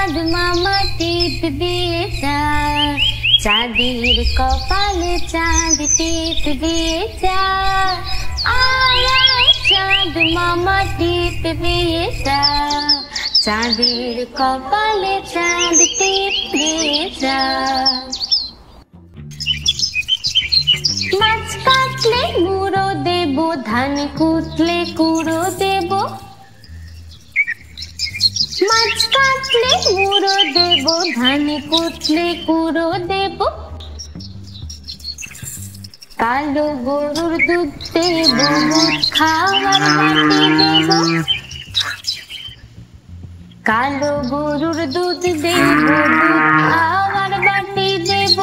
চাঁদ মামা টিপ দিয়েছা, চাঁদের কপালে চাঁদ টিপ দিয়েছা। আয় আয় চাঁদ মামা টিপ দিয়েছা, চাঁদের কপালে চাঁদ টিপ দিয়েছা। মাছ কাটলে গুঁড়ো দেব, ধান কুটলে কুড়ো দেব। মাছ কাটলে গুঁড়ো দেব, ধান কুটলে কুড়ো দেব। কালো গরুর দুধ দেব, দুধ খাওয়ার বাটি দেব। কালো গরুর দুধ দেব, দুধ খাওয়ার বাটি দেব।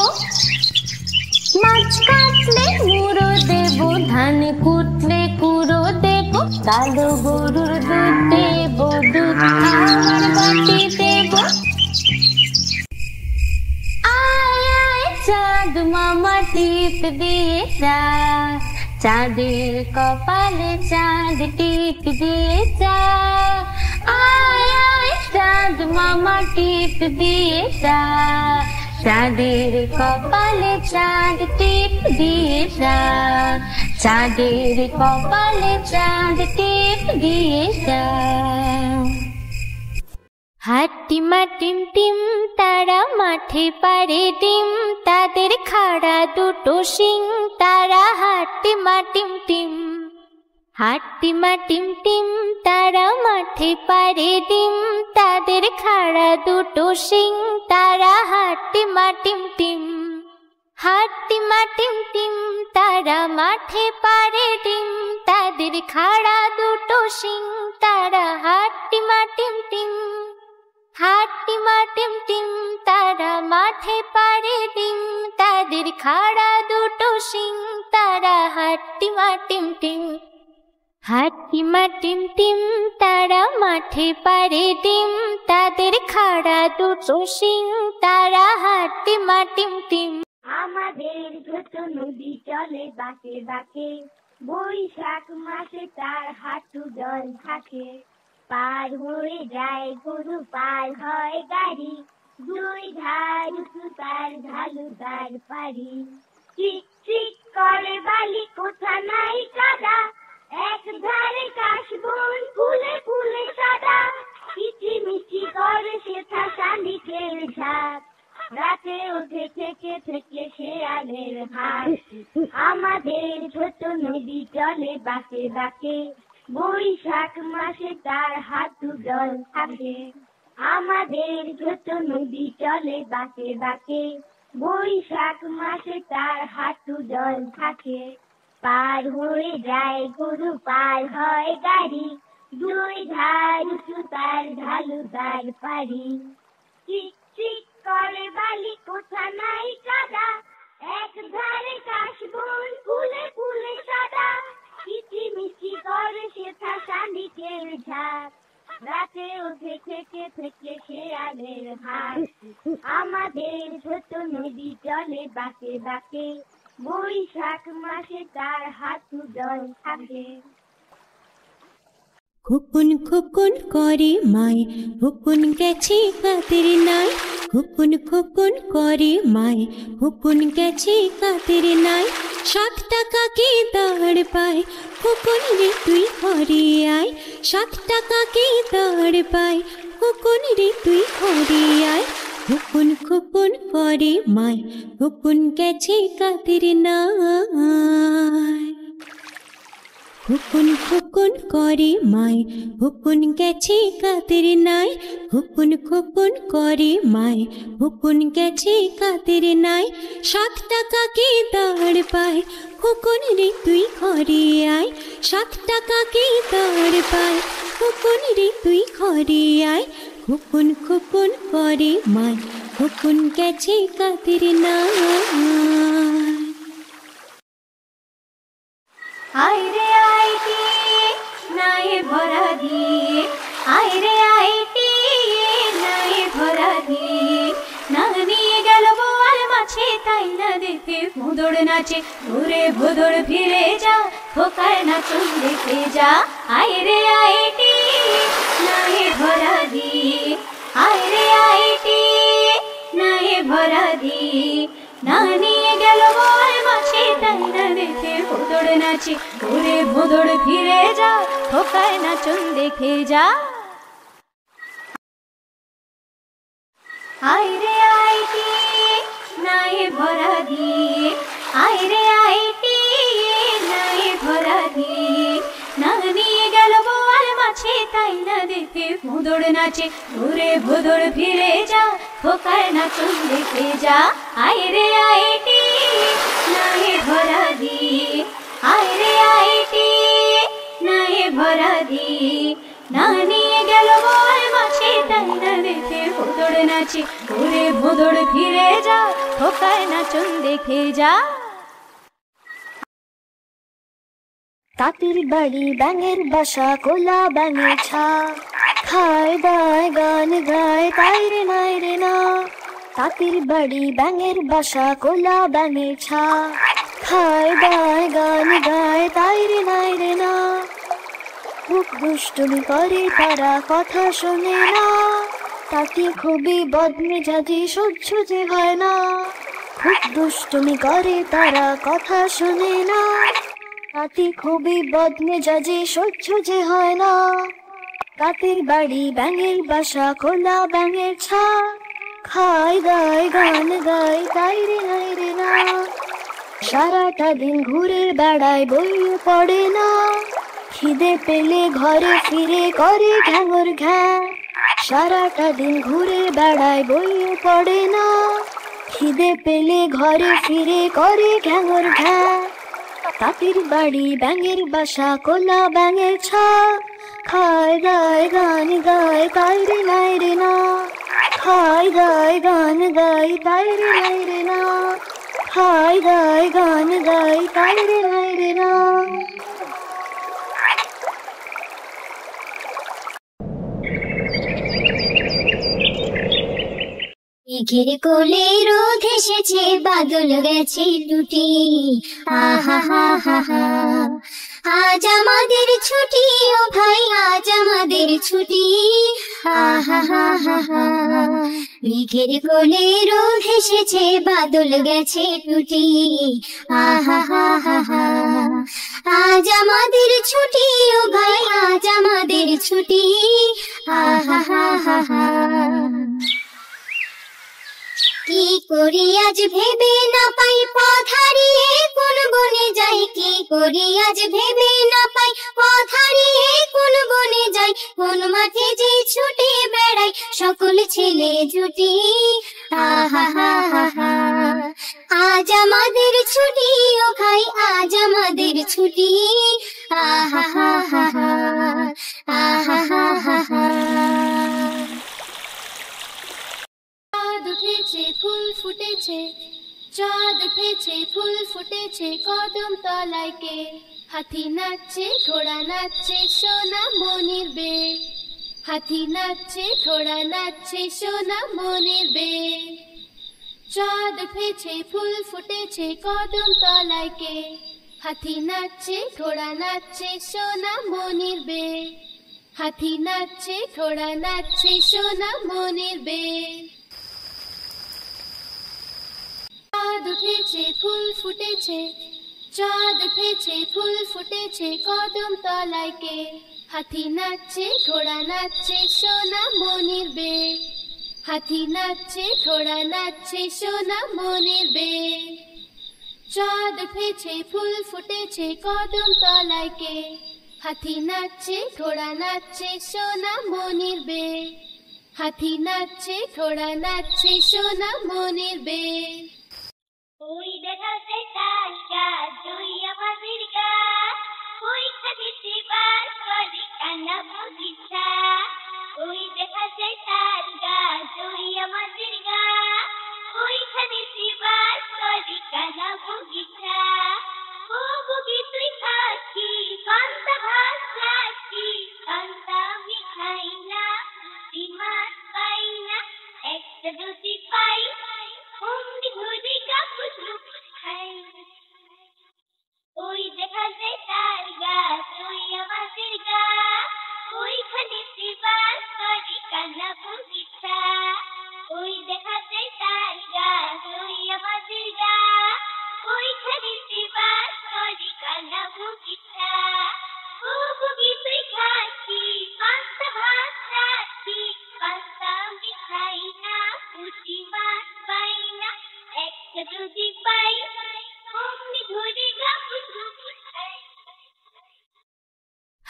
মাছ কাটলে গুঁড়ো দেব, ধান কুটলে কুড়ো দেব। কালো গরুর দুধ দেব, দুধ খাওয়ার বাটি দেব। আয় আয় চাঁদ মামা টিপ দিয়েছা, চাঁদের কপালে চাঁদ টিপ দিয়েছা। আয় আয় চাঁদ মামা টিপ দিয়েছা, চাঁদের কপালে চাঁদ টিপ দিয়েছা। চাঁদের কপালে চাঁদ টিপ দিয়েছা। হাট্টিমা টিম টিম তারা মাঠে পারে ডিম, তাদের খাড়া দুটো শিং, তারা হাট্টিমা টিম টিম। হাট্টিমা টিম টিম তারা মাঠে পারে ডিম, তাদের খাড়া দুটো শিং, তারা হাট্টিমা টিম টিম। হাট্টিমা টিম টিম তারা মাঠে পারে ডিম, তাদের খাড়া দুটো শিং, তারা হাট্টিমা টিম টিম। হাট্টিমা টিম টিম তারা মাঠে পারে ডিম, তাদের খাড়া দুটো শিং, তারা হাট্টিমা টিম টিম। হাট্টিমা টিম টিম তারা মাঠে পারে ডিম, তাদের খাড়া দুটো শিং, তারা হাট্টিমা টিম টিম। আমাদের ছোট নদী চলে বাঁকে বাঁকে, বৈশাখ মাসে তার হাঁটু জল থাকে। পার হয়ে যায় গরু, পার হয় গাড়ি, দুই ধার উঁচু তার ঢালু তার পাড়ি। চিক চিক করে বালি, কোথা নাই কাদা, এক ধারে কাশবন ফুলে ফুলে সাদা। কিচিমিচি করে সেথা শালিকের ঝাঁক, রাতে ওঠে থেকে থেকে শেয়ালের হাট। আমাদের ছোট নদী চলে বাঁকে বাঁকে, বৈশাখ মাসে তার হাঁটু জল থাকে। আমাদের ছোট নদী চলে বাঁকে বাঁকে, বৈশাখ মাসে তার হাঁটু জল থাকে। পার হয়ে যায় গরু, পার হয় গাড়ি, দুই ধার উঁচু তার ঢালু তার পাড়ি। চিক চিক করে বালি, কোথা নাই কাদা, এক ধারে কাশবন ফুলে ফুলে সাদা। কিচিমিচি করে সেথা শালিকের ঝাঁক, রাতে ওঠে থেকে থেকে শেয়ালের হাট। আমাদের ছোট নদী চলে বাঁকে বাঁকে, বৈশাখ মাসে তার হাঁটু জল থাকে। খুকুন খুকুন করে মায়, খুকুন গেছে কাদের নাই। খুকুন খুকুন করে মায়, খুকুন গেছে কাদের নাই। 7 টাকা কি দাঁড় পায়, খুকুন রে তুই ঘরে আয়। 7 টাকা কি দাঁড় পায়, খুকুন রে তুই ঘরে আয়। খুকুন খুকুন করে মায়, খুকুন গেছে কাদের নাই। খুকুন খুকুন করে মায়, খুকুন গেছে কাদের নাই। খুকুন খুকুন করে মায়, খুকুন গেছে কাদের নাই। 7 টাকা কি দাঁড় পায়, খুকুন রে তুই ঘরে আয়। 7 টাকা কি দাঁড় পায়, খুকুন রে তুই ঘরে আয়। খুকুন খুকুন করে মায়, খুকুন গেছে কাদের নাই। আয় রে আইটি নাই ভরা দিয়ে, আয় রে আইটি নাই ভরা দিয়ে। না নিয়ে গেল বোয়াল মাছে, তাই না দেখে ভোঁদড় নাচে। ঘুরে ভোঁদড় ফিরে যা, খোকার নাচন দেখে যা। আয় রে আইটি নাই ভরা দিয়ে, আয় রে আই ভরা দিয়ে না নিয়ে গেল বল মাছি তাই না দেখে ভোঁদড় নাচে ওরে ভোঁদড় ফিরে যা খোকায় নাচন দেখে যা আয় রে আইটি নাই ভরা দিয়ে আয় রে আইটি নাই ভরা দিয়ে না নিয়ে গেল বল মাছি তাই না দেখে ভোঁদড় নাচে ওরে ভোঁদড় ফিরে যা খোকায় নাচন দেখে যা আয় রে আইটি নাই ভরা দিয়ে আয় রে আইটি নাই ভরা দিয়ে না নিয়ে গেল বল মাছি তাই না দেখে ভোঁদড় নাচে ওরে ভোঁদড় ফিরে যা খোকায় নাচন দেখে যা তাঁতির বাড়ি ব্যাঙের বাসা কোলা ব্যাঙের ছা খায় দায় গান গায় তাই রে নাই রে না তাঁতির বাড়ি ব্যাঙের বাসা কোলা ব্যাঙের ছা খায় দায় গান গায় তাই রে নাই রে না খুব দুষ্টুমি করে তারা কথা শোনে না তাকে খুবই বদমেজাজি সহ্য যে হয় না খুব দুষ্টুমি করে তারা কথা শোনে না তাতে খুবই বদমেজাজি সহ্য যে হয় না তাঁতির বাড়ি ব্যাঙের বাসা খোলা ব্যাঙের ছা খায় দায় গান গায় তাই রে নাই রে না সারাটা দিন ঘুরে বেড়ায় বইও পড়ে না খিদে পেলে ঘরে ফিরে করে ঘ্যাঙর ঘ্যা সারাটা দিন ঘুরে বেড়ায় বইও পড়ে না খিদে পেলে ঘরে ফিরে করে ঘ্যাঙর ঘ্যা তাঁতির বাড়ি ব্যাঙের বাসা কোলা ব্যাঙের ছা খায় দায় গান গায় তাই রে নাই রে না খায় দায় গান গায় তাই রে নাই রে না খায় দায় গান গায় তাই রে নাই রে না মেঘের কোলে রোদ এসেছে বাদল গেছে টুটি আহা হা হা হা আজ আমাদের ছুটি ও ভাই আজ আমাদের ছুটি আহা হা হা হা মেঘের কোলে রোদ এসেছে বাদল গেছে টুটি আহা হা হা হা আজ আমাদের ছুটি ও ভাই আজ আমাদের ছুটি আহা হা হা হা কি করি আজ ভেবে না পাই পথ হারিয়ে কোন বনে যাই কি করি আজ ভেবে না পাই পথ হারিয়ে কোন বনে যাই কোন মাঠে যে ছুটে বেড়াই সকল ছেলে জুটি আহা হা হা হা আজ আমাদের ছুটি ও ভাই আজ আমাদের ছুটি আহা হা হা হা আহা হা হা হা চাঁদ উঠেছে ফুল ফুটেছে চাঁদ উঠেছে ফুল ফুটেছে কদম তলায় কে হাতি নাচছে ঘোড়া নাচছে সোনা মনির বে হাতি নাচছে ঘোড়া নাচছে সোনা মনির বে চাঁদ উঠেছে ফুল ফুটেছে কদম তলায় কে হাতি নাচছে ঘোড়া নাচছে সোনা মনির বে হাতি নাচছে ঘোড়া নাচছে সোনা মনির বে চাঁদ উঠেছে ফুল ফুটেছে চাঁদ উঠেছে ফুল ফুটেছে কদম তলায় কে হাতি নাচছে ঘোড়া নাচছে সোনা মনির বে হাতি নাচছে ঘোড়া নাচছে সোনা মনির বে চাঁদ উঠেছে ফুল ফুটেছে কদম তলায় কে হাতি নাচছে ঘোড়া নাচছে সোনা মনির বে হাতি নাচছে ঘোড়া নাচছে সোনা মনির বে ওই দেখা সে তাল গাছ ওই আমাদের গাছ ওই খাদিতে বার করে কান্না বগিচা ওই দেখা সে তাল গাছ ওই আমাদের গাছ ওই খাদিতে বার করে কান্না বগিচা ও বগি তুই খাচ্ছি কান্তা ভাত খাচ্ছি কান্তা আমি খাই না ডিমাস পাই না একটা যদি পাই ঘুরি ঘুরি কাপুস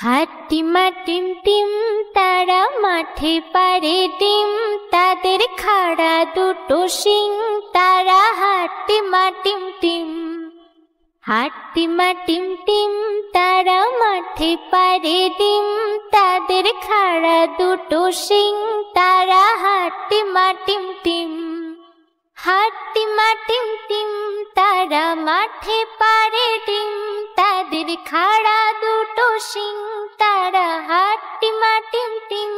হাট্টিমা টিম টিম তারা মাঠে পারে ডিম, তাদের খাড়া দুটো শিং, তারা হাট্টিমা টিম টিম। হাট্টিমা টিম টিম তারা মাঠে পারে ডিম, তাদের খাড়া দুটো শিং, তারা হাট্টিমা টিম টিম। হাট্টিমা টিম টিম তারা মাঠে পারে ডিম, তাদের খাড়া দুটো শিং, তারা হাট্টিমা টিম টিম।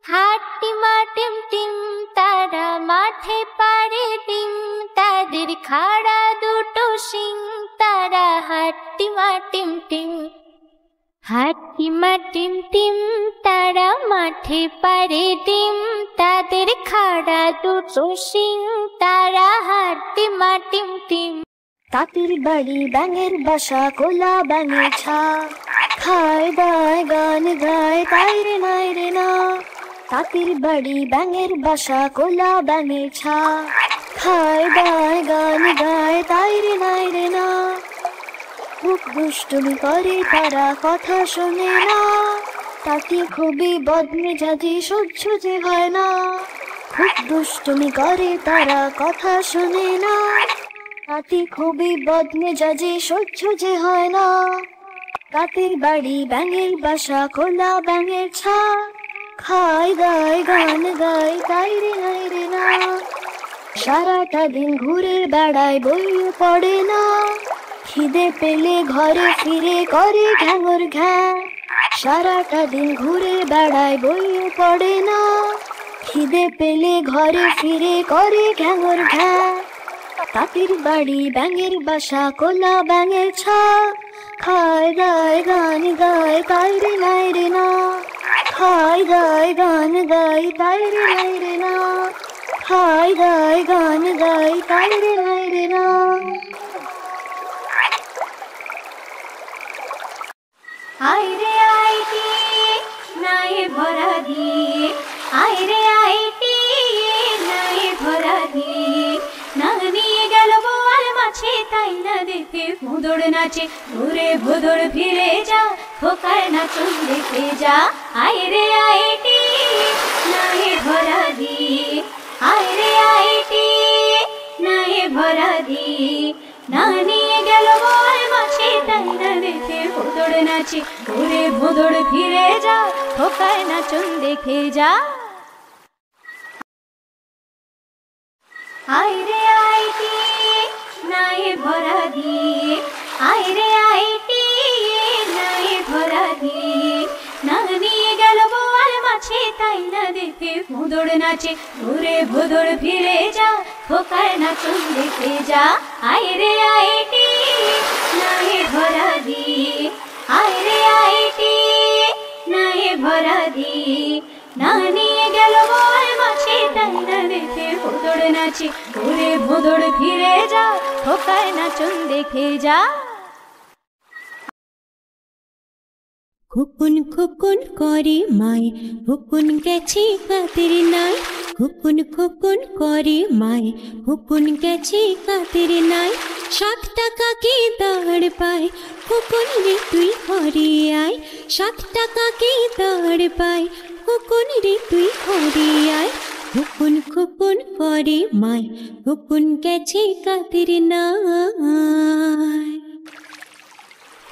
হাট্টিমা টিম টিম তারা মাঠে পারে ডিম, তাদের খাড়া দুটো শিং, তারা হাট্টিমা টিম টিম। হাট্টিমা টিম টিম তারা মাঠে পারে ডিম, তাদের খাড়া দুটো শিং, তারা হাট্টিমা টিম টিম। তাঁতির বাড়ি ব্যাঙের বাসা কোলা ব্যাঙের ছা, খায় দায় গান গায় তাই রে নাই রে না। তাঁতির বাড়ি ব্যাঙের বাসা কোলা ব্যাঙের ছা, খায় দায় গান গায় তাই রে নাই রে না। খুব দুষ্টুমি করে তারা কথা শোনে না, তাকে খুবই বদমেজাজি সহ্য যে হয় না। খুব দুষ্টুমি করে তারা কথা শোনে না, তাতে খুবই বদমেজাজি সহ্য যে হয় না। তাঁতির বাড়ি ব্যাঙের বাসা কোলা ব্যাঙের ছা, খায় দায় গান গায় তাই রে নাই রে না। সারাটা দিন ঘুরে বেড়ায় বইও পড়ে না, খিদে পেলে ঘরে ফিরে করে ঘ্যাঙর ঘ্যা। সারাটা দিন ঘুরে বেড়ায় বইও পড়ে না, খিদে পেলে ঘরে ফিরে করে ঘ্যাঙর ঘ্যা। তাঁতির বাড়ি ব্যাঙের বাসা কোলা ব্যাঙের ছা, খায় দায় গান গায় তাই রে নাই রে না। খায় দায় গান গায় তাই রে নাই রে না। খায় দায় গান গায় তাই রে নাই রে না। আইরে আইটি নাই ভরা দিয়ে, আইরে আইটি নাই ভরা দিয়ে, না নিয়ে গেল বোয়াল মাছে তাই না দেখে ভোঁদড় নাচে। ঘুরে ভোঁদড় ফিরে যা, খোকার নাচন দেখে যা। আইরে আইটি নাই ভরা দিয়ে, আইরে আইটি নাই ভরা দিয়ে, না নিয়ে গেল বোয়াল মাছে তাই না দেখে ভোঁদড় নাচে। ঘুরে ভোঁদড় ফিরে যা, খোকার নাচন দেখে যা। আইরে আইটি নাই ভরা দিয়ে, আইরে আইটি নাই ভরা দিয়ে, না নিয়ে গেল বোয়াল মাছে তাই না দেখে ভোঁদড় নাচে। ঘুরে ভোঁদড় ফিরে যা, খোকার নাচন দেখে যা। আইরে আইটি নাই ভরা দিয়ে, আইরে আইটি নাই ভরা দিয়ে, না নিয়ে গেল বোয়াল মাছে তাই না দেখে ভোঁদড় নাচে। ঘুরে ভোঁদড় ফিরে যা, খোকার নাচন দেখে যা। খুকুন খুকুন করে মায়, হুকুন গেছে কাদের নাই। খুকুন খুকুন করে মায়, হুকুন গেছে কাদের নাই। 7 টাকাকে দাঁড় পায়, হুকুন রে তুই ঘরে আয়। 7 টাকাকে দাঁড় পায়, হুকুন রে তুই ঘরে আয়। খুকুন খুকুন করে মায়, হুকুন গেছে কাদের নাই।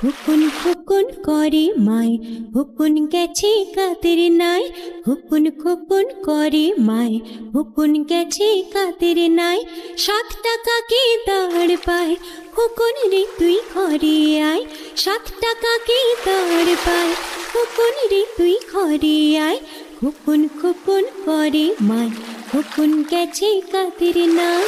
হুকুন খুকুন করে মায়, হুকুন গেছে কাদের নাই। হুকুন খুকুন করে মায়, হুকুন গেছে কাদের নাই। 7 টাকাকে দাঁড় পায়, হুকুন রে তুই ঘরে আয়। 7 টাকাকে দাঁড় পায়, হুকুন রে তুই ঘরে আয়। হুকুন খুকুন করে মায়, হুকুন গেছে কাদের নাই।